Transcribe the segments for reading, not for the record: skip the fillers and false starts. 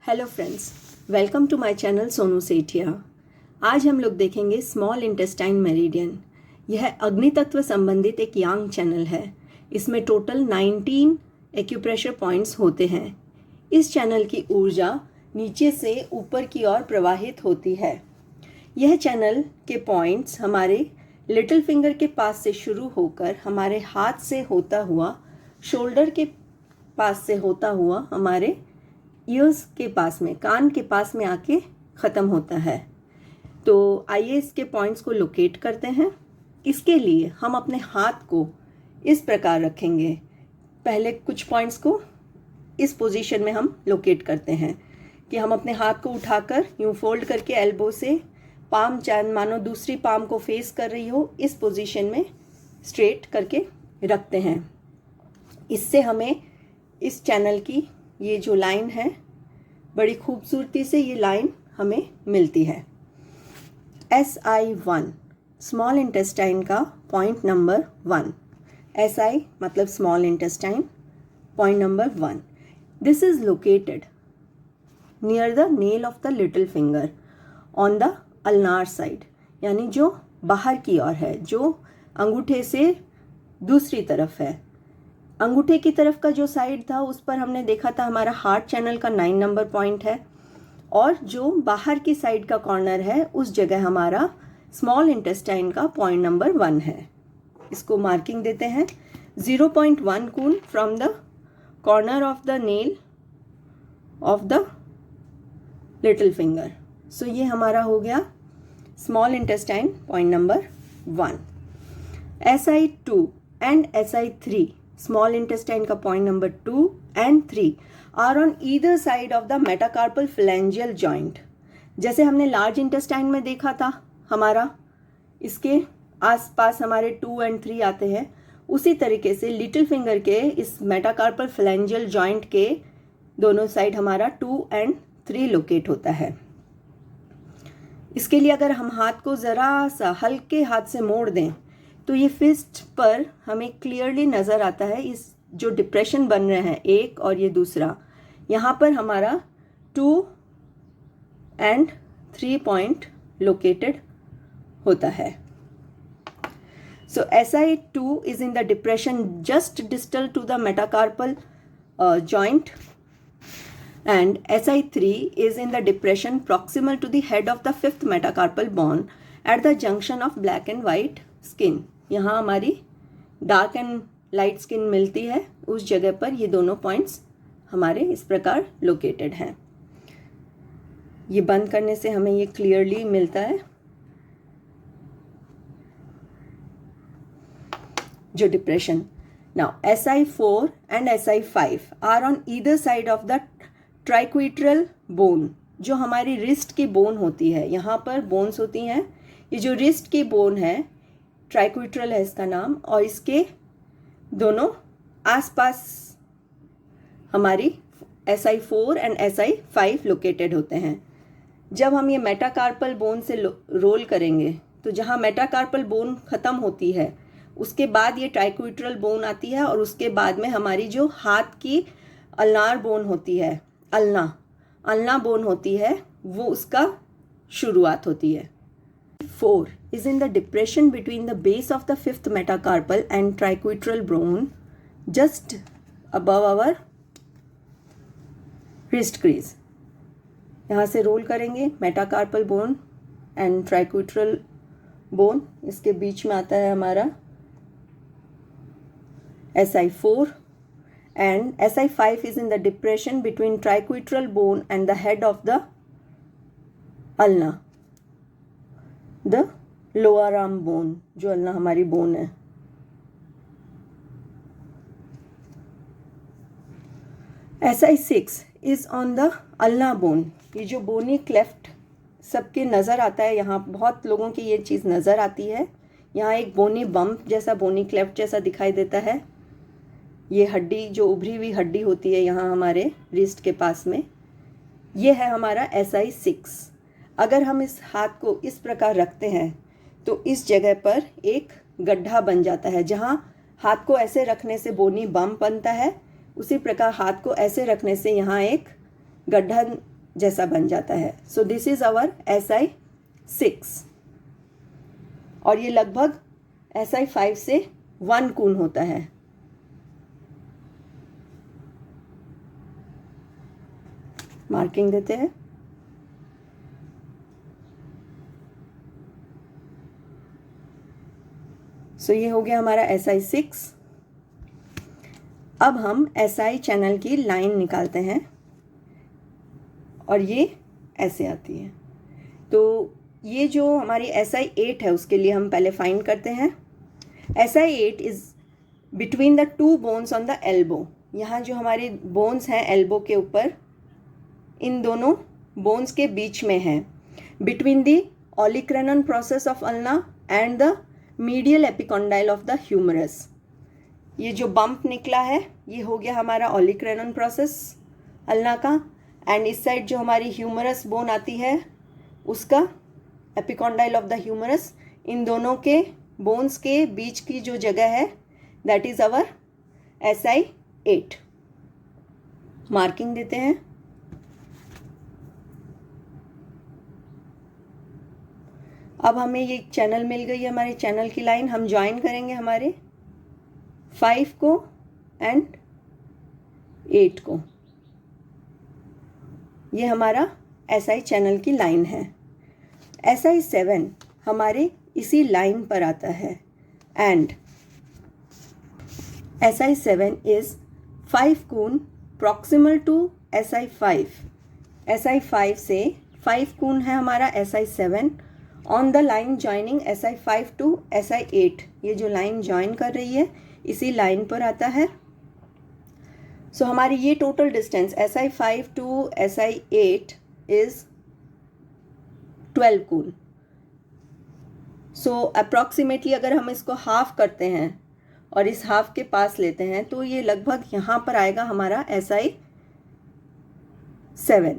Hello friends, welcome to my channel Sonu Sethia. आज हम लोग देखेंगे स्मॉल इंटेस्टाइन मेरिडियन। यह अग्नि तत्व संबंधित एक यांग चैनल है। इसमें टोटल 19 एक्यूप्रेशर पॉइंट्स होते हैं। इस चैनल की ऊर्जा नीचे से ऊपर की ओर प्रवाहित होती है। यह चैनल के पॉइंट्स हमारे लिटिल फिंगर के पास से शुरू होकर हमारे हाथ से होता हुआ, शोल्डर के पास से होता हुआ हमारे ईयर्स के पास में, कान के पास में आके ख़त्म होता है। तो आइए इसके पॉइंट्स को लोकेट करते हैं। इसके लिए हम अपने हाथ को इस प्रकार रखेंगे। पहले कुछ पॉइंट्स को इस पोजीशन में हम लोकेट करते हैं कि हम अपने हाथ को उठाकर यूं फोल्ड करके एल्बो से पाम चांद मानो दूसरी पाम को फेस कर रही हो, इस पोजीशन में स्ट्रेट करके रखते हैं। इससे हमें इस चैनल की ये जो लाइन है, बड़ी खूबसूरती से ये लाइन हमें मिलती है। SI1 स्मॉल इंटेस्टाइन का पॉइंट नंबर 1। SI मतलब small intestine, point number 1। This is located near the nail of the little finger on the ulnar side, यानी जो बाहर की ओर है, जो अंगूठे से दूसरी तरफ है। अंगूठे की तरफ का जो साइड था उस पर हमने देखा था हमारा हार्ट चैनल का 9 नंबर पॉइंट है, और जो बाहर की साइड का कॉर्नर है उस जगह हमारा स्मॉल इंटेस्टाइन का पॉइंट नंबर 1 है। इसको मार्किंग देते हैं 0.1 cun from the corner of the nail of the little finger. So ये हमारा हो गया small intestine point number 1। SI2 and SI3 small intestine का point number 2 and 3 are on either side of the metacarpal phalangeal joint. जैसे हमने large intestine में देखा था, हमारा इसके आसपास हमारे 2 एंड 3 आते हैं, उसी तरीके से लिटिल फिंगर के इस मेटाकार्पल फ्लैंजियल जॉइंट के दोनों साइड हमारा 2 एंड 3 लोकेट होता है। इसके लिए अगर हम हाथ को ज़रा सा हल्के हाथ से मोड़ दें तो ये फिस्ट पर हमें क्लियरली नज़र आता है इस जो डिप्रेशन बन रहे हैं, एक और ये दूसरा, यहाँ पर हमारा 2 एंड 3 पॉइंट लोकेटेड होता है। So SI2 is in the depression just distal to the metacarpal joint and SI3 is in the depression proximal to the head of the 5th metacarpal bone at the junction of black and white skin। यहाँ हमारी dark and light skin मिलती है, उस जगह पर ये दोनों points हमारे इस प्रकार लोकेटेड हैं। ये बंद करने से हमें ये क्लियरली मिलता है जो depression. Now SI4 and SI5 are on either side of the triquetral bone. जो हमारी रिस्ट की बोन होती है, यहाँ पर बोन्स होती हैं, ये जो रिस्ट की बोन है ट्राइक्विट्रल है इसका नाम, और इसके दोनों आसपास हमारी SI4 एंड SI5 लोकेटेड होते हैं। जब हम ये मेटाकार्पल बोन से रोल करेंगे तो जहाँ मेटाकार्पल बोन ख़त्म होती है उसके बाद ये ट्राइक्विट्रल बोन आती है, और उसके बाद में हमारी जो हाथ की अल्नार बोन होती है, अल्ना बोन होती है, वो उसका शुरुआत होती है। 4 is in the depression between the base of the 5th metacarpal and triquetral bone just above our wrist crease। यहाँ से रोल करेंगे मेटाकार्पल बोन एंड ट्राइक्विट्रल बोन, इसके बीच में आता है हमारा SI4 and SI5 is in the depression between triquetral bone and the head of the ulna, the lower arm bone, जो ulna हमारी बोन है। SI6 is on the ulna bone. ये जो बोनी क्लेफ्ट सबके नज़र आता है, यहाँ बहुत लोगों की ये चीज़ नज़र आती है। यहाँ एक बोनी बम्प जैसा, बोनी क्लेफ्ट जैसा दिखाई देता है। ये हड्डी जो उभरी हुई हड्डी होती है यहाँ हमारे रिस्ट के पास में, ये है हमारा SI6। अगर हम इस हाथ को इस प्रकार रखते हैं तो इस जगह पर एक गड्ढा बन जाता है। जहाँ हाथ को ऐसे रखने से बोनी बम्प बनता है, उसी प्रकार हाथ को ऐसे रखने से यहाँ एक गड्ढा जैसा बन जाता है। सो दिस इज आवर SI6 और ये लगभग SI5 से 1 कून होता है। मार्किंग देते हैं। सो ये हो गया हमारा SI6। अब हम SI चैनल की लाइन निकालते हैं और ये ऐसे आती है। तो ये जो हमारी SI8 है उसके लिए हम पहले फाइंड करते हैं। SI8 is between the 2 bones on the elbow. यहाँ जो हमारे बोन्स हैं एल्बो के ऊपर, इन दोनों बोन्स के बीच में है, between the olecranon process of ulna and the medial epicondyle of the humerus. ये जो बम्प निकला है ये हो गया हमारा ओलिक्रैनन प्रोसेस अल्ना का, एंड इस साइड जो हमारी ह्यूमरस बोन आती है उसका एपिकॉन्डाइल ऑफ द ह्यूमरस। इन दोनों के बोन्स के बीच की जो जगह है that is our SI8। Marking देते हैं। अब हमें ये चैनल मिल गई है, हमारे चैनल की लाइन। हम ज्वाइन करेंगे हमारे 5 को एंड 8 को। ये हमारा SI चैनल की लाइन है। SI7 हमारे इसी लाइन पर आता है एंड SI7 इज 5 कून प्रॉक्सिमल टू SI5। SI5 से 5 कून है हमारा SI7 on the line joining SI5 to SI8। ये जो लाइन ज्वाइन कर रही है इसी लाइन पर आता है। सो हमारी ये total distance SI5 to SI8 is 12 कून। सो अप्रॉक्सीमेटली अगर हम इसको हाफ करते हैं और इस हाफ के पास लेते हैं तो ये लगभग यहाँ पर आएगा हमारा SI7।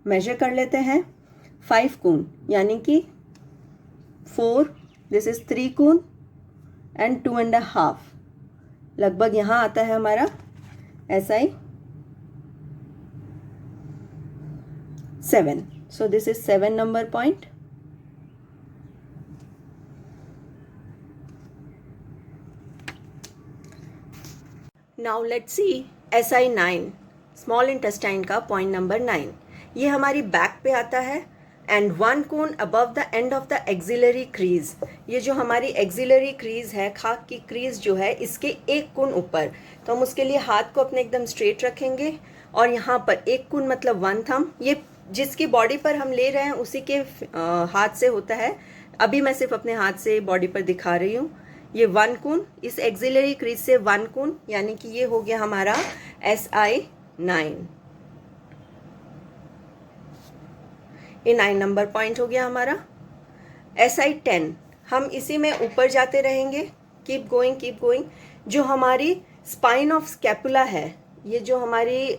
मेजर कर लेते हैं 5 कून यानी कि 4, दिस इज 3 कून एंड 2.5, लगभग यहाँ आता है हमारा SI7। So this is 7 number point. Now let's see SI9 small intestine का पॉइंट नंबर 9। ये हमारी बैक पे आता है एंड 1 कून above the end of the axillary crease. ये जो हमारी एक्सिलरी क्रीज है, खाक की क्रीज जो है, इसके 1 कून ऊपर। तो हम उसके लिए हाथ को अपने एकदम स्ट्रेट रखेंगे और यहाँ पर 1 कून मतलब 1 थंब। ये जिसकी बॉडी पर हम ले रहे हैं उसी के हाथ से होता है। अभी मैं सिर्फ अपने हाथ से बॉडी पर दिखा रही हूँ। ये 1 कून, इस एक्सिलरी क्रीज से 1 कून, यानी कि ये हो गया हमारा SI9। ये 9 नंबर पॉइंट हो गया हमारा। SI10 हम इसी में ऊपर जाते रहेंगे, कीप गोइंग। जो हमारी स्पाइन ऑफ स्कैपुला है, ये जो हमारी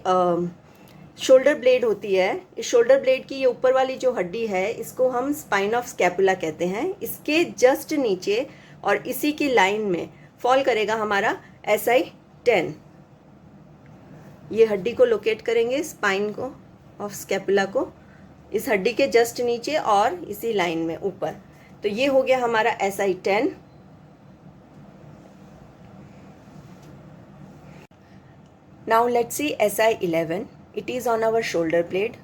शोल्डर ब्लेड होती है, इस शोल्डर ब्लेड की ये ऊपर वाली जो हड्डी है इसको हम स्पाइन ऑफ स्कैपुला कहते हैं। इसके जस्ट नीचे और इसी की लाइन में फॉल करेगा हमारा SI10। ये हड्डी को लोकेट करेंगे, स्पाइन को ऑफ स्कैपुला को, इस हड्डी के जस्ट नीचे और इसी लाइन में ऊपर। तो ये हो गया हमारा SI10। Now let's see SI11। It is on our shoulder blade.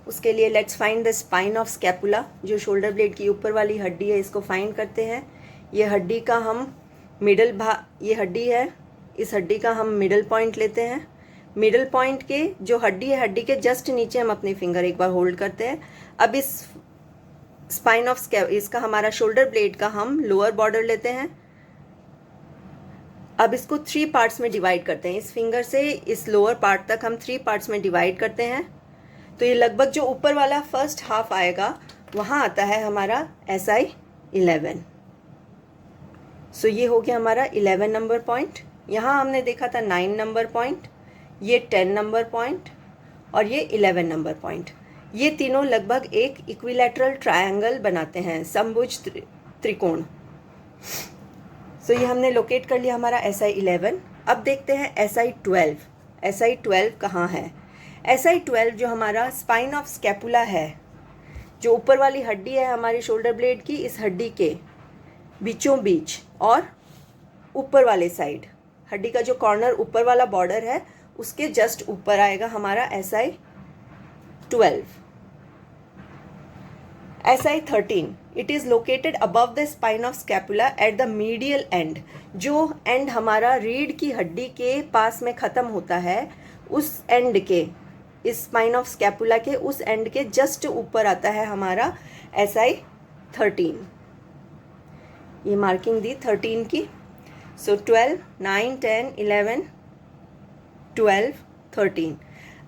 उसके लिए let's find the spine of scapula. जो शोल्डर ब्लेड की ऊपर वाली हड्डी है इसको फाइंड करते हैं। ये हड्डी का हम मिडल भाग, ये हड्डी है, इस हड्डी का हम मिडल पॉइंट लेते हैं। मिडल पॉइंट के जो हड्डी है, हड्डी के जस्ट नीचे हम अपनी फिंगर एक बार होल्ड करते हैं। अब इस स्पाइन ऑफ इसका हमारा शोल्डर ब्लेड का हम लोअर बॉर्डर लेते हैं। अब इसको 3 पार्ट्स में डिवाइड करते हैं। इस फिंगर से इस लोअर पार्ट तक हम 3 पार्ट्स में डिवाइड करते हैं। तो ये लगभग जो ऊपर वाला फर्स्ट हाफ आएगा वहाँ आता है हमारा SI11। सो ये हो गया हमारा 11 नंबर पॉइंट। यहाँ हमने देखा था 9 नंबर पॉइंट, ये 10 नंबर पॉइंट और ये 11 नंबर पॉइंट। ये तीनों लगभग एक इक्विलैटरल ट्रायंगल बनाते हैं, समभुज त्रिकोण। सो ये हमने लोकेट कर लिया हमारा SI11। अब देखते हैं SI12। SI12 कहाँ है? SI12 जो हमारा स्पाइन ऑफ स्कैपुला है, जो ऊपर वाली हड्डी है हमारी शोल्डर ब्लेड की, इस हड्डी के बीचों बीच और ऊपर वाले साइड, हड्डी का जो कॉर्नर ऊपर वाला बॉर्डर है उसके जस्ट ऊपर आएगा हमारा SI12। SI13, it is located above the spine of scapula at the medial and, जो एंड हमारा रीढ़ की हड्डी के पास में ख़त्म होता है, उस एंड के, इस स्पाइन ऑफ स्कैपुला के उस एंड के जस्ट ऊपर आता है हमारा SI13। ये मार्किंग दी 13 की। सो 12, 9, 10, 11, 12, 13।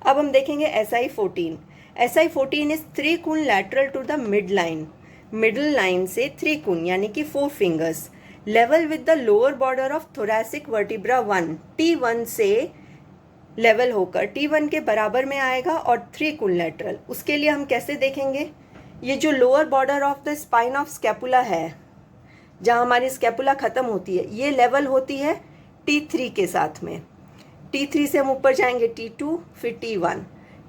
अब हम देखेंगे SI14। SI14 इज 3 कून lateral to the mid line, middle line से 3 कून यानी कि 4 fingers, level with the lower border of thoracic vertebra 1, T1 से लेवल होकर T1 के बराबर में आएगा और 3 कून लैटरल। उसके लिए हम कैसे देखेंगे, ये जो lower border of the spine of scapula है, जहाँ हमारी स्कैपुला ख़त्म होती है, ये लेवल होती है T3 के साथ में। T3 से हम ऊपर जाएंगे T2, फिर T1,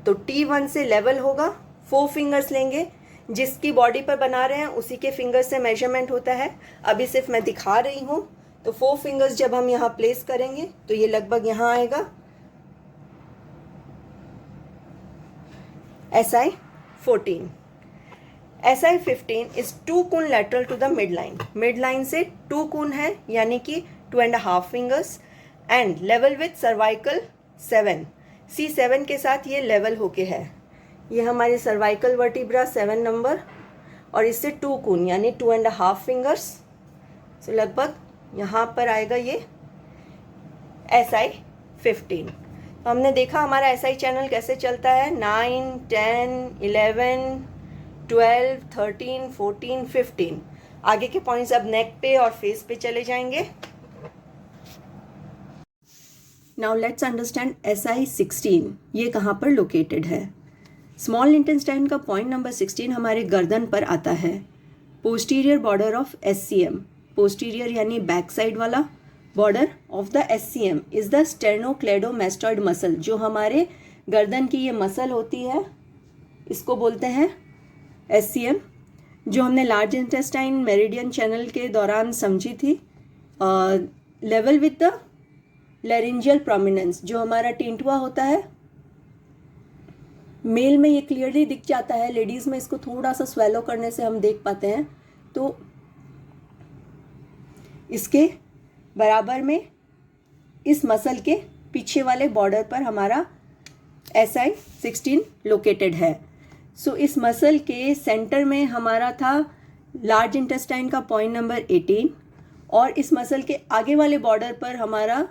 तो T1 से लेवल होगा, 4 फिंगर्स लेंगे, जिसकी बॉडी पर बना रहे हैं उसी के फिंगर्स से मेजरमेंट होता है। अभी सिर्फ मैं दिखा रही हूँ। तो 4 फिंगर्स जब हम यहाँ प्लेस करेंगे तो ये लगभग यहाँ आएगा SI14। SI15 इज 2 कून lateral to the mid line, mid line से 2 कून है यानी कि 2.5 fingers, and level with cervical 7, C7 के साथ ये लेवल होके है। ये हमारी सर्वाइकल वर्टिब्रा 7 नंबर, और इससे 2 कून यानी 2.5 फिंगर्स से लगभग यहाँ पर आएगा ये SI15। तो हमने देखा हमारा SI चैनल कैसे चलता है, 9, 10, 11, 12, 13, 14, 15। आगे के पॉइंट्स अब नेक पे और फेस पे चले जाएंगे। नाउ लेट्स अंडरस्टैंड SI16, ये कहाँ पर लोकेटेड है। स्मॉल इंटेस्टाइन का पॉइंट नंबर 16 हमारे गर्दन पर आता है, posterior border of SCM, posterior यानी बैक साइड वाला border of the SCM is the sternocleidomastoid muscle, जो हमारे गर्दन की ये मसल होती है, इसको बोलते हैं SCM, जो हमने लार्ज इंटेस्टाइन मेरिडियन चैनल के दौरान समझी थी। Level with the laryngeal prominence, जो हमारा टेंटुआ होता है, मेल में ये क्लियरली दिख जाता है, लेडीज़ में इसको थोड़ा सा स्वेलो करने से हम देख पाते हैं। तो इसके बराबर में इस मसल के पीछे वाले बॉर्डर पर हमारा SI16 लोकेटेड है। सो इस मसल के सेंटर में हमारा था लार्ज इंटेस्टाइन का पॉइंट नंबर 18, और इस मसल के आगे वाले बॉर्डर पर हमारा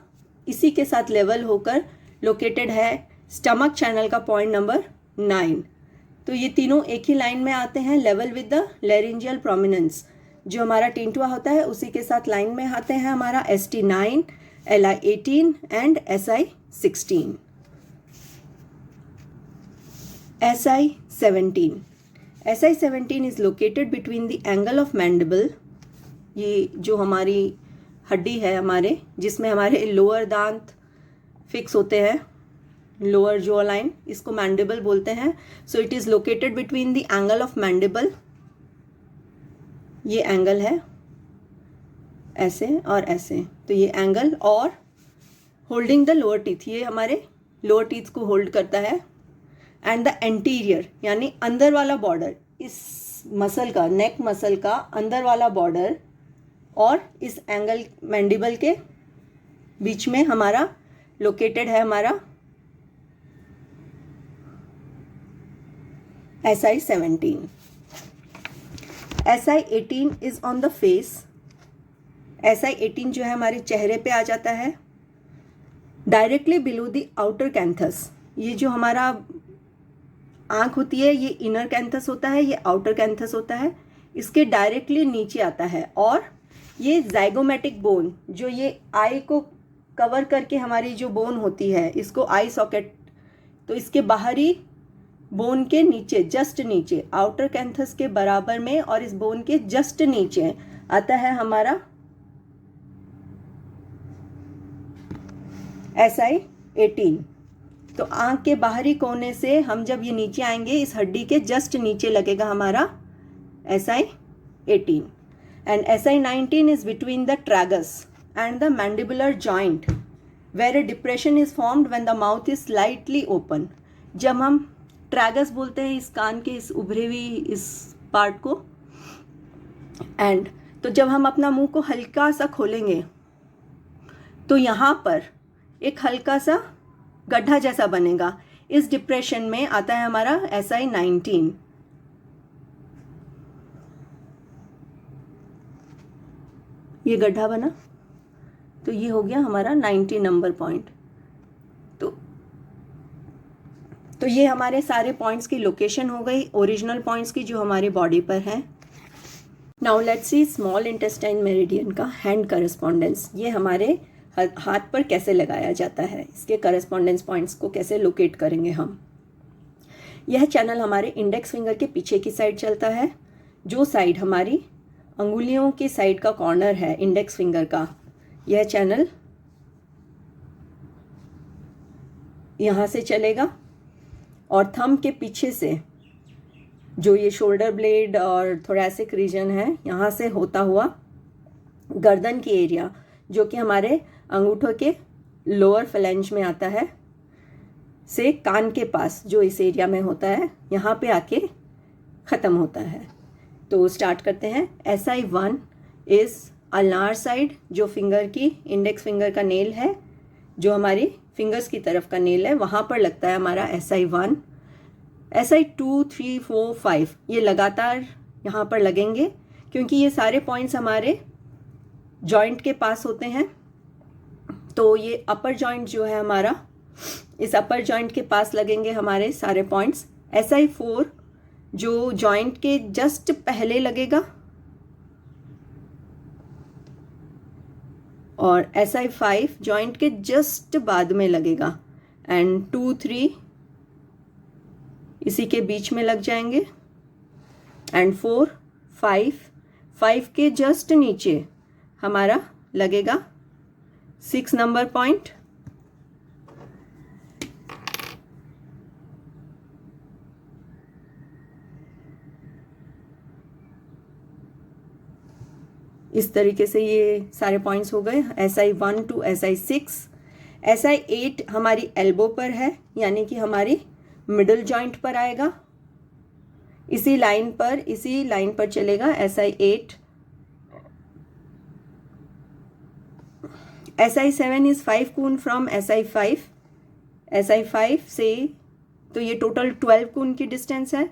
इसी के साथ लेवल होकर लोकेटेड है स्टमक चैनल का पॉइंट नंबर 9। तो ये तीनों एक ही लाइन में आते हैं, level with the laryngeal prominence, जो हमारा टेंटुआ होता है उसी के साथ लाइन में आते हैं हमारा ST9, LI18 and SI16। SI17 is located between the angle of mandible, ये जो हमारी हड्डी है हमारे, जिसमें हमारे लोअर दांत फिक्स होते हैं, लोअर जॉ लाइन, इसको मैंडिबल बोलते हैं। So it is located between the angle of mandible, ये एंगल है ऐसे और ऐसे, तो ये एंगल, और होल्डिंग द लोअर टीथ, ये हमारे लोअर टीथ को होल्ड करता है, एंड द एंटीरियर यानी अंदर वाला बॉर्डर, इस मसल का, नेक मसल का अंदर वाला बॉर्डर और इस एंगल मैंडिबल के बीच में हमारा लोकेटेड है हमारा SI17। SI18 is on the face, SI18 जो है हमारे चेहरे पे आ जाता है, directly below the outer canthus. ये जो हमारा आँख होती है ये इनर कैंथस होता है, ये आउटर कैंथस होता है, इसके डायरेक्टली नीचे आता है। और ये जाइगोमेटिक बोन, जो ये आई को कवर करके हमारी जो बोन होती है, इसको आई सॉकेट, तो इसके बाहरी बोन के नीचे, जस्ट नीचे, आउटर कैंथस के बराबर में और इस बोन के जस्ट नीचे आता है हमारा SI18। तो आँख के बाहरी कोने से हम जब ये नीचे आएंगे, इस हड्डी के जस्ट नीचे लगेगा हमारा SI18 and SI19 is between the tragus and the mandibular joint where a depression is formed when the mouth is slightly open. जब हम ट्रैगस बोलते हैं इस कान के इस उभरे हुई इस पार्ट को, एंड तो जब हम अपना मुंह को हल्का सा खोलेंगे तो यहाँ पर एक हल्का सा गड्ढा जैसा बनेगा। इस डिप्रेशन में आता है हमारा SI19। ये गड्ढा बना तो ये हो गया हमारा 90 नंबर पॉइंट। तो ये हमारे सारे पॉइंट्स की लोकेशन हो गई, ओरिजिनल पॉइंट्स की जो हमारे बॉडी पर हैं। Now let's C small intestine meridian का हैंड करस्पॉन्डेंस। ये हमारे हाथ पर कैसे लगाया जाता है, इसके करस्पॉन्डेंस पॉइंट्स को कैसे लोकेट करेंगे हम। यह चैनल हमारे इंडेक्स फिंगर के पीछे की साइड चलता है। जो साइड हमारी अंगुलियों की साइड का कॉर्नर है इंडेक्स फिंगर का, यह चैनल यहाँ से चलेगा और थंब के पीछे से जो ये शोल्डर ब्लेड और थोरैसिक रीजन है, यहाँ से होता हुआ गर्दन की एरिया जो कि हमारे अंगूठों के लोअर फ्लैंज में आता है, से कान के पास जो इस एरिया में होता है, यहाँ पे आके ख़त्म होता है। तो स्टार्ट करते हैं। SI1 इज़ अल्नार साइड, जो फिंगर की इंडेक्स फिंगर का नेल है, जो हमारी फिंगर्स की तरफ का नेल है, वहाँ पर लगता है हमारा SI1। SI2, 3, 4, 5 ये लगातार यहाँ पर लगेंगे क्योंकि ये सारे पॉइंट्स हमारे जॉइंट के पास होते हैं। तो ये अपर जॉइंट जो है हमारा, इस अपर जॉइंट के पास लगेंगे हमारे सारे पॉइंट्स। SI4 जो जॉइंट के जस्ट पहले लगेगा और SI5 जॉइंट के जस्ट बाद में लगेगा, एंड 2, 3 इसी के बीच में लग जाएंगे, एंड 4, 5 के जस्ट नीचे हमारा लगेगा 6 नंबर पॉइंट। इस तरीके से ये सारे पॉइंट्स हो गए SI1 टू SI6। SI8 हमारी एल्बो पर है, यानी कि हमारी मिडल जॉइंट पर आएगा। इसी लाइन पर चलेगा SI8। SI7 is 5 Coons from SI5। SI5 से तो ये टोटल 12 कून की डिस्टेंस है,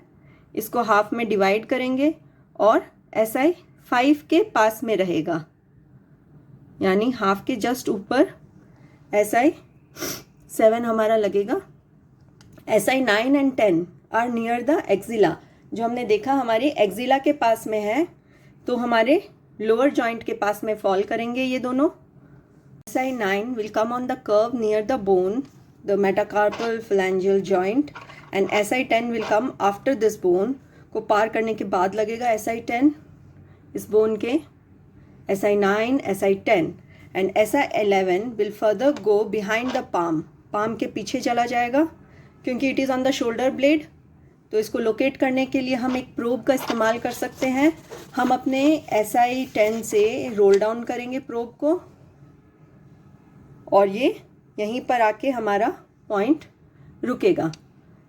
इसको हाफ में डिवाइड करेंगे और SI5 के पास में रहेगा, यानी हाफ के जस्ट ऊपर SI7 हमारा लगेगा। SI9 and 10 are near the axilla. जो हमने देखा हमारे एक्जिला के पास में है, तो हमारे लोअर जॉइंट के पास में फॉल करेंगे ये दोनों। SI9 will come on the curve near the bone, the metacarpal phalangeal joint, and SI10 will come after this bone को पार करने के बाद लगेगा SI10 इस बोन के। SI9, SI10 and SI11 will further go behind the palm, palm के पीछे चला जाएगा क्योंकि it is on the shoulder blade. तो इसको लोकेट करने के लिए हम एक प्रोब का इस्तेमाल कर सकते हैं। हम अपने SI10 से रोल डाउन करेंगे प्रोब को और ये यहीं पर आके हमारा पॉइंट रुकेगा।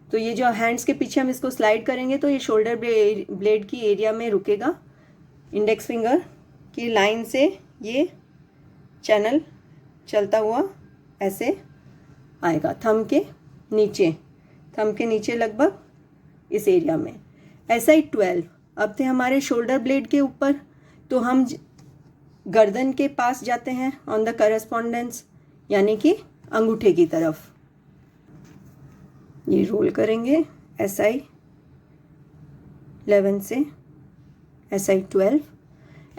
तो ये जो हैंड्स के पीछे हम इसको स्लाइड करेंगे तो ये शोल्डर ब्लेड की एरिया में रुकेगा। इंडेक्स फिंगर की लाइन से ये चैनल चलता हुआ ऐसे आएगा थंब के नीचे लगभग इस एरिया में। SI12 अब थे हमारे शोल्डर ब्लेड के ऊपर, तो हम गर्दन के पास जाते हैं ऑन द करस्पॉन्डेंस, यानी कि अंगूठे की तरफ। ये रोल करेंगे SI11 से SI12।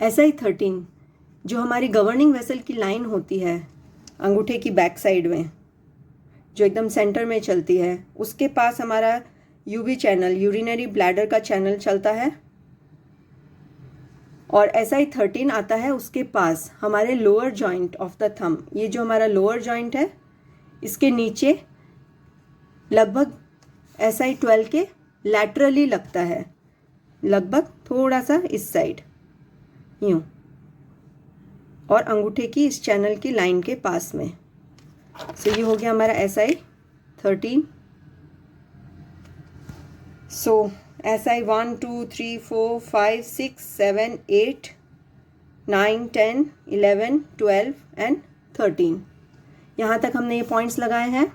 SI13 जो हमारी गवर्निंग वेसल की लाइन होती है अंगूठे की बैक साइड में, जो एकदम सेंटर में चलती है, उसके पास हमारा यूवी चैनल, यूरिनरी ब्लैडर का चैनल चलता है। और SI13 आता है उसके पास हमारे lower joint of the thumb. ये जो हमारा लोअर जॉइंट है, इसके नीचे लगभग SI12 के लैटरली लगता है, लगभग थोड़ा सा इस साइड यूँ, और अंगूठे की इस चैनल की लाइन के पास में। सो ये हो गया हमारा SI13। सो SI1 2 3 4 5 6 7 8 9 10 11 12 एंड 13, यहाँ तक हमने ये पॉइंट्स लगाए हैं।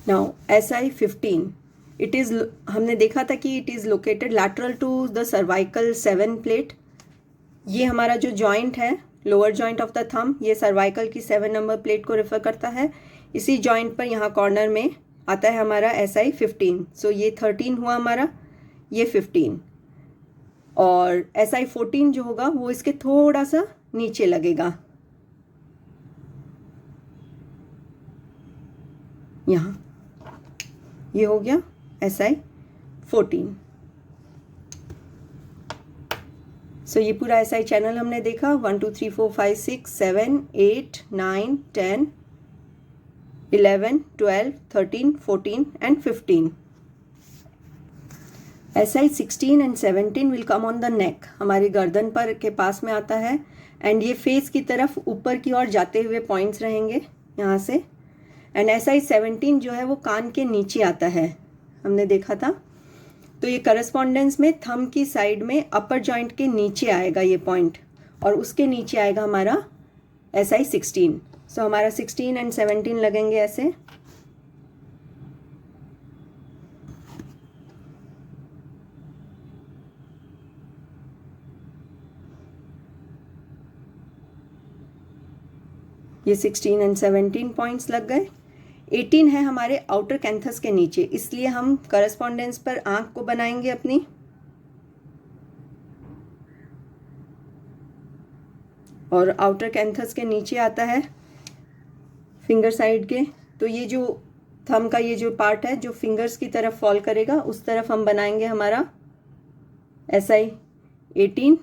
नाउ SI15, इट इज़, हमने देखा था कि it is located lateral to the cervical 7 plate. ये हमारा जो जॉइंट है, lower joint of the thumb, ये सर्वाइकल की 7 नंबर प्लेट को रेफर करता है। इसी जॉइंट पर यहाँ कॉर्नर में आता है हमारा SI15। सो ये 13 हुआ हमारा, ये 15, और SI14 जो होगा वो इसके थोड़ा सा नीचे लगेगा, यहाँ। ये हो गया SI14। सो ये पूरा SI चैनल हमने देखा, 1 2 3 4 5 6 7 8 9 10 11 12 13 14 and 15। SI16 and 17 will come on the neck, हमारी गर्दन पर के पास में आता है, एंड ये फेस की तरफ ऊपर की ओर जाते हुए पॉइंट्स रहेंगे यहाँ से। एंड SI17 जो है वो कान के नीचे आता है, हमने देखा था। तो ये करस्पॉन्डेंस में थंब की साइड में अपर जॉइंट के नीचे आएगा ये पॉइंट, और उसके नीचे आएगा हमारा SI16। सो हमारा 16 एंड 17 लगेंगे ऐसे। ये 16 एंड 17 पॉइंट्स लग गए। 18 है हमारे आउटर कैंथस के नीचे, इसलिए हम करस्पॉन्डेंस पर आंख को बनाएंगे अपनी, और आउटर कैंथस के नीचे आता है फिंगर साइड के। तो ये जो थंब का ये जो पार्ट है जो फिंगर्स की तरफ फॉल करेगा, उस तरफ हम बनाएंगे हमारा SI18,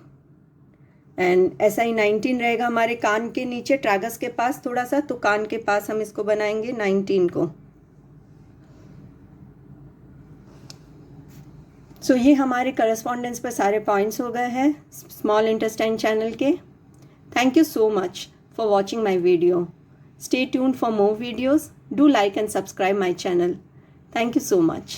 एंड SI19 रहेगा हमारे कान के नीचे ट्रैगस के पास थोड़ा सा, तो कान के पास हम इसको बनाएंगे 19 को। सो ये हमारे करस्पॉन्डेंस पर सारे पॉइंट्स हो गए हैं स्मॉल इंटेस्टाइन चैनल के। Thank you so much for watching my video. Stay tuned for more videos. Do like and subscribe my channel. Thank you so much.